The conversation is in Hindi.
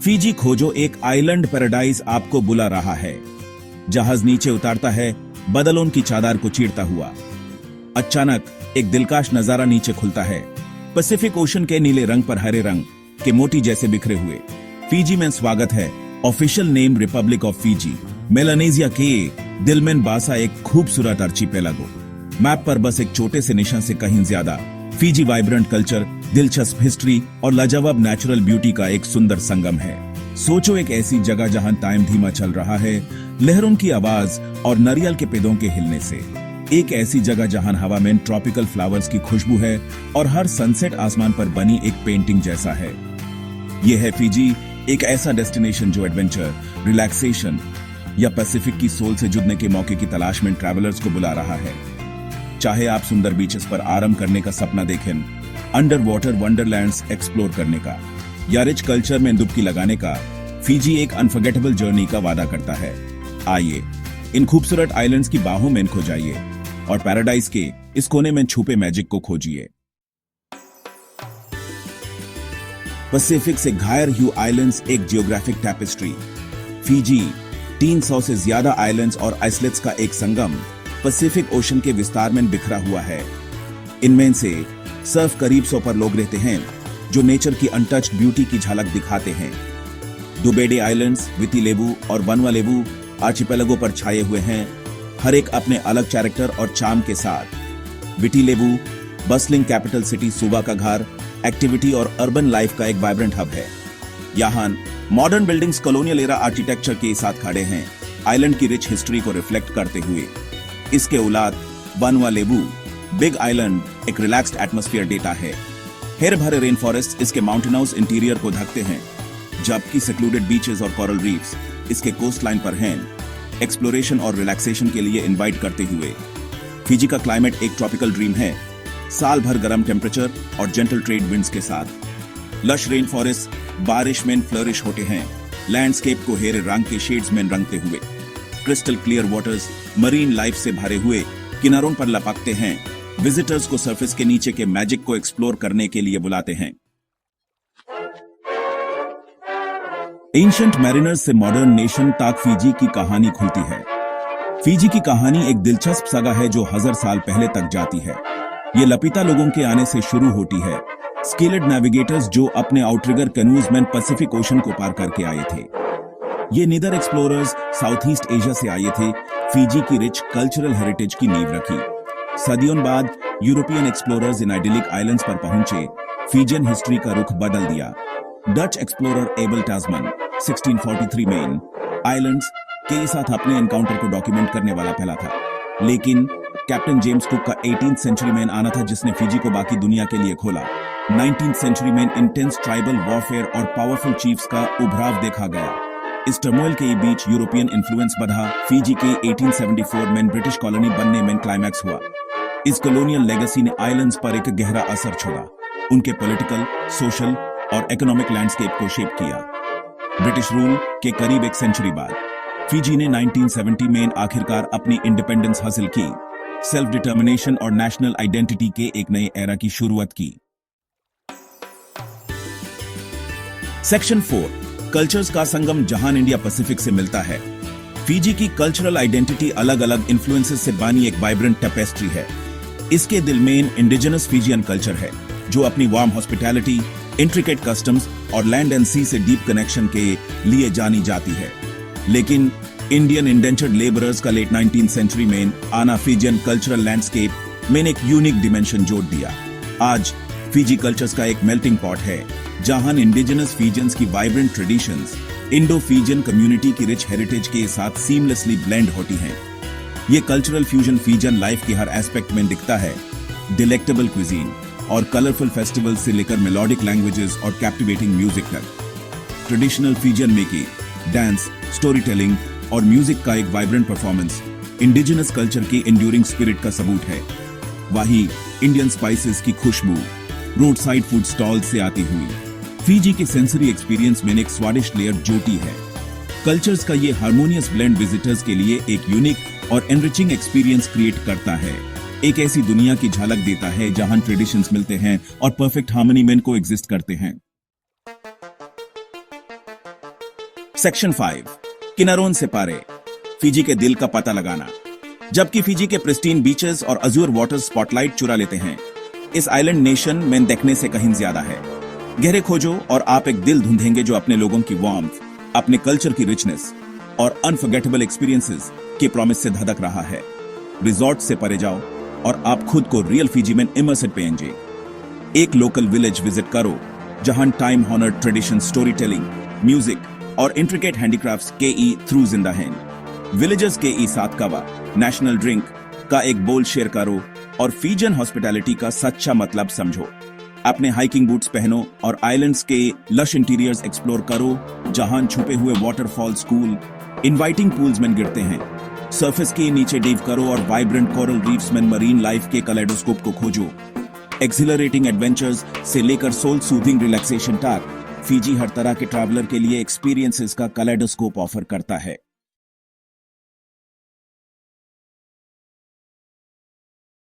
फीजी खोजो, एक आइलैंड पैराडाइज आपको बुला रहा है। जहाज नीचे उतारता है, बदलों की चादर को चीरता हुआ। अचानक एक दिलकश नजारा नीचे खुलता है। पैसिफिक ओशन के नीले रंग पर हरे रंग के मोती जैसे बिखरे हुए। फीजी में स्वागत है। Official name Republic of Fiji. Melanesia के दिल में बसा एक खूबसूरत आर्चिपेलागो। मैप पर बस एक छोटे से निशान से कहीं ज्यादा। फीजी वाइब्रेंट कल्चर, दिलचस्प हिस्ट्री और लाजवाब नेचुरल ब्यूटी का एक सुंदर संगम है। सोचो, एक ऐसी जगह जहां टाइम धीमा चल रहा है, लहरों की आवाज और नारियल के पेड़ों के हिलने से। एक ऐसी जगह जहां हवा में ट्रॉपिकल फ्लावर्स की खुशबू है और हर सनसेट आसमान पर बनी एक पेंटिंग जैसा है। यह है फीजी, एक ऐसा डेस्टिनेशन जो एडवेंचर, रिलैक्सेशन या पैसिफिक की सोल से जुड़ने के मौके की तलाश में ट्रैवलर्स को बुला रहा है। चाहे आप सुंदर बीचेस पर आराम करने का सपना देखें, अंडर वाटर वंडरलैंड्स एक्सप्लोर करने का, या रिच कल्चर में डुबकी लगाने का, फीजी एक अनफॉरगेटेबल जर्नी का वादा करता है। आइए इन खूबसूरत आइलैंड्स की बाहों में खो जाइए और पैराडाइज के इस कोने में छुपे मैजिक को खोजिए। पैसिफिक से घायर ह्यू आइलैंड्स, एक जियोग्राफिक टैपेस्ट्री। फीजी 300 से ज्यादा आइलैंड्स और आइसलेट्स का एक संगम पैसिफिक ओशन के विस्तार में बिखरा हुआ है। इनमें से सिर्फ करीब 100 पर लोग रहते हैं जो नेचर की अनटच्ड ब्यूटी की झलक दिखाते हैं। दुबेडे आइलैंड्स, वितिलेबू और वनवालेबू आर्चिपेलागो पर छाए हुए हैं, हर एक अपने अलग कैरेक्टर और चार्म के साथ। वितिलेबू बस्लिंग कैपिटल सिटी सुबा का घर, एक्टिविटी और अर्बन लाइफ का एक वाइब्रेंट हब है। यहाँ modern buildings colonial era architecture के साथ खड़े हैं, आइलैंड की रिच हिस्ट्री को रिफ्लेक्ट करते हुए। इसके उलाद वनवालेबू बिग आइलैंड एक रिलैक्स्ड एटमॉस्फेयर देता है। हरे भरे रेन फॉरेस्ट इसके माउंटेनस इंटीरियर को ढकते हैं, जबकि सेक्लूडेड बीचेस और कोरल रीफ्स इसके कोस्ट लाइन पर हैं, एक्सप्लोरेशन और रिलैक्सेशन के लिए इनवाइट करते हुए। फीजी का क्लाइमेट एक ट्रॉपिकल ड्रीम है, साल भर गर्म टेम्परेचर और जेंटल ट्रेड विंड्स के साथ। लश रेन फॉरेस्ट बारिश में फ्लरिश होते हैं, लैंडस्केप को हेरे रंग के शेड्स में रंगते हुए। Crystal clear waters marine life से भरे हुए किनारों पर लपकते हैं, विजिटर्स को सरफेस के नीचे के मैजिक को एक्सप्लोर करने के लिए बुलाते हैं। एंशिएंट मैरिनर्स से मॉडर्न नेशन तक फीजी की कहानी खुलती है। फीजी की कहानी एक दिलचस्प सागा है जो 1000 साल पहले तक जाती है। ये लपीता लोगों के आने से शुरू होती है, स्केलेड नेविगेटर्स जो अपने आउटरिगर कैनूज में पैसिफिक ओशन को पार करके आए थे। ये neither explorers south east Asia से आए थे, फीजी की रिच कल्चरल हेरिटेज की नींव रखी। सदियों बाद यूरोपियन एक्सप्लोरर्स इन आइडिलिक आइलैंड्स पर पहुंचे, फीजियन हिस्ट्री का रुख बदल दिया। डच एक्सप्लोरर एबल टास्मैन 1643 में आइलैंड्स के साथ अपने एनकाउंटर को डॉक्यूमेंट करने वाला पहला था, लेकिन कैप्टन जेम्स कुक का 18th सेंचुरी में आना था जिसने फीजी को बाकी दुनिया के लिए खोला। 19th सेंचुरी में इंटेंस ट्राइबल वॉरफेयर और पावरफुल चीफ्स का उभराव देखा गया। इस टर्मोइल के बीच यूरोपियन इन्फ्लुएंस बढ़ा। फीजी के 1874 में ब्रिटिश कॉलोनी बनने में क्लाइमैक्स हुआ। इस कॉलोनियल लेगेसी ने आइलैंड्स पर एक गहरा असर छोड़ा, उनके पॉलिटिकल, सोशल और इकोनॉमिक लैंडस्केप को शेप किया। ब्रिटिश रूल के करीब एक सेंचुरी बाद फीजी ने 1970 में आखिरकार अपनी इंडिपेंडेंस हासिल की, सेल्फ डिटर्मिनेशन और नेशनल आइडेंटिटी के एक नए एरा की शुरुआत की। सेक्शन 4, कल्चर्स का संगम जहां इंडिया पैसिफिक से मिलता है। फीजी की कल्चरल आइडेंटिटी अलग अलग इन्फ्लुएंसेस से बनी एक वाइब्रेंट टेपेस्ट्री है। इसके दिल में इंडिजिनस फीजियन कल्चर है जो अपनी वार्म हॉस्पिटैलिटी, इंट्रिकेट कस्टम्स और लैंड एंड सी से डीप कनेक्शन के लिए जानी जाती है। लेकिन इंडियन इंडेंचर्ड लेबरर्स का लेट 19th सेंचुरी में आना फीजियन कल्चरल लैंडस्केप में एक यूनिक डिमेंशन जोड़ दिया। आज फीजी कल्चर्स का एक मेल्टिंग पॉट है जहां इंडिजिनस फीजियंस की vibrant traditions Indo Fijian community की रिच हेरिटेज के साथ सीमलेसली ब्लेंड होती हैं। ये कल्चरल फ्यूजन फीजियन लाइफ के हर एस्पेक्ट में दिखता है, डिलेक्टेबल क्विजीन और कलरफुल फेस्टिवल से लेकर मेलोडिक लैंग्वेजेस और कैप्टिवेटिंग म्यूजिक तक। Traditional Fijian making, dance, story telling और म्यूजिक का एक वाइब्रेंट परफॉर्मेंस इंडिजिनस कल्चर की एंड्यूरिंग स्पिरिट का सबूत है। वहीं इंडियन स्पाइसेस की खुशबू रोड साइड फूड स्टॉल से आती हुई फीजी के सेंसरी एक्सपीरियंस में एक स्वादिष्ट लेयर जोटी है। कल्चर्स का ये हार्मोनियस ब्लेंड विजिटर्स के लिए एक यूनिक और एनरिचिंग एक्सपीरियंस क्रिएट करता है, एक ऐसी दुनिया की झलक देता है जहां ट्रेडिशंस मिलते हैं और परफेक्ट हार्मनी में को एग्जिस्ट करते हैं। सेक्शन 5 किनारोन से पारे, फिजी के दिल का पता लगाना। जबकि फिजी के प्रिस्टीन बीचेस और अजूर वाटर स्पॉटलाइट चुरा लेते हैं, इस आइलैंड नेशन में देखने से कहीं ज्यादा है। गहरे खोजो और आप एक दिल ढूंढेंगे जो अपने लोगों की वार्मथ, अपने कल्चर की रिचनेस और अनफॉरगेटेबल एक्सपीरियंसेस के प्रॉमिस से धधक रहा है। रिजॉर्ट से परे जाओ और आप खुद को रियल फिजी में इमर्सिड पेंगे। एक लोकल विलेज विजिट करो जहां time honoured tradition, story telling, music और इंट्रिकेट हैंडीक्राफ्ट्स के ई थ्रू जिंदा हैं। विलेजर्स के ई साथ कवा नेशनल ड्रिंक का एक बोल शेयर करो और फीजन हॉस्पिटैलिटी का सच्चा मतलब समझो। अपने हाइकिंग बूट्स पहनो और आइलैंड्स के लश इंटीरियर्स एक्सप्लोर करो जहां छुपे हुए वाटरफॉल्स कूल इनवाइटिंग पूल्स में गिरते हैं। सरफेस के नीचे डीव करो और वाइब्रेंट कोरल रीफ्स में मरीन लाइफ के कलेडोस्कोप को खोजो। एक्सिलरेटिंग एडवेंचर्स से लेकर सोल सूदिंग रिलैक्सेशन तक, फिजी हर तरह के ट्रैवलर के लिए एक्सपीरियंसेस का कलेडोस्कोप ऑफर करता है।